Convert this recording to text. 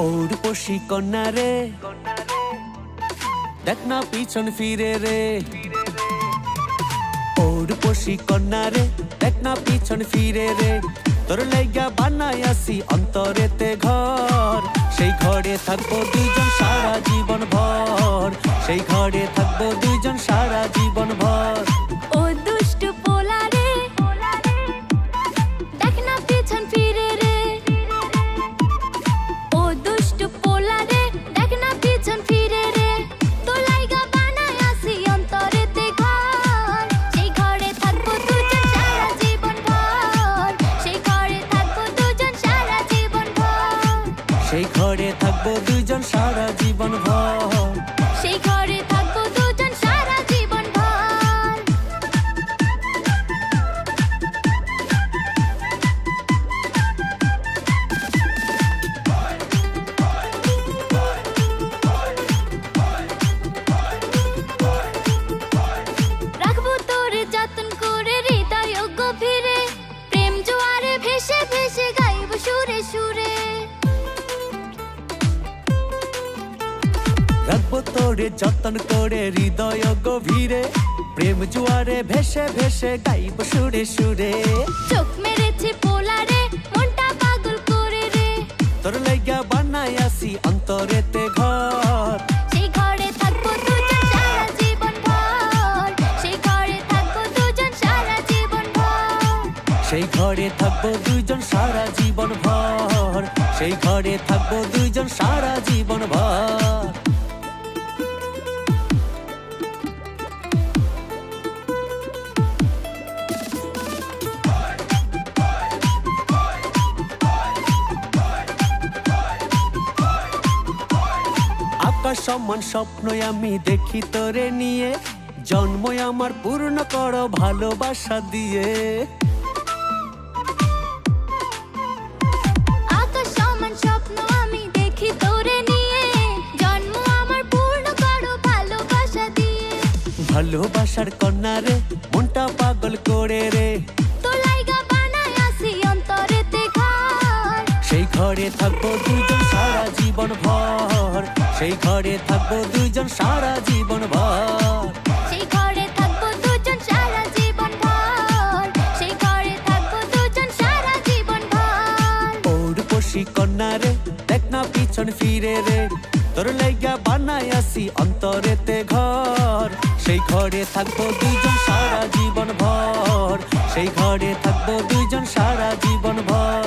ঔরপশি কন্যা রে, দেখ না পিছন ফিরে রে। ঔরপশি কন্যা রে, দেখ না পিছন ফিরে রে। তোর লাইগা বানাই আসি অন্তরেতে ঘর, সেই ঘরে থাকবো দুইজন সারা জীবন ভর। সেই ঘরে থাকবো দুইজন সারা জীবন ভর। ও দুষ্টু পোলা রে, দেখ না পিছন ফিরে রে। ও দুষ্টু পোলা রে, দেখ না পিছন ফিরে রে। তোর লাইগা বানাই আসি অন্তরেতে ঘর, সেই ঘরে থাকবো দুজন সারা জীবন ভর। সেই ঘরে থাকবো দুজন সারা জীবন ভর। সেই ঘরে থাকবো দুইজন সারা জীবন ভর। সেই ঘরে থাকবো দুজন সারা জীবন ভর। রাখবো তোরে যতন করে হৃদয় গভীরে, প্রেম জোয়ারে ভেসে ভেসে গাইব সুরে সুরে। রাখবো তোরে যতন করে হৃদয় গভীরে, প্রেম জোয়ারে ভেসে ভেসে গাইব সুরে সুরে। চোখ মেরেছে পোলা রে, মনটা পাগল করে রে। তোর লাইগা বানাই আসি অন্তরেতে ঘর, সেই ঘরে থাকবো দুজন সারা জীবন ভর। সেই ঘরে থাকবো দুজন সারা জীবন ভর। সেই ঘরে থাকবো দুইজন সারা জীবন ভর। সেই ঘরে থাকবো দুইজন সারা জীবন ভর। আকাশ সমান স্বপ্নই আমি দেখি তোরে নিয়ে, জন্মই আমার পূর্ণ করো ভালোবাসা দিয়ে। আকাশ সমান স্বপ্ন আমি দেখি তোরে নিয়ে, জন্ম আমার পূর্ণ করো ভালোবাসা দিয়ে। ভালোবাসার কন্যা রে, মনটা পাগল করে রে। তোর লাইগা বানাই আসি অন্তরেতে ঘর, সেই ঘরে থাকবো দুইজন সারা জীবন ভর। সেই ঘরে থাকবো দুইজন সারা জীবন ভর। সেই ঘরে থাকবো দুজন সারা জীবন ভর। সেই ঘরে থাকবো দুজন সারা জীবন ভর। ঔরপশি কন্যা রে, দেখ না পিছন ফিরে রে। তোর লাইগা বানাই আসি অন্তরেতে ঘর, সেই ঘরে থাকবো দুইজন সারা জীবন ভর। সেই ঘরে থাকবো দুইজন সারা জীবন ভর।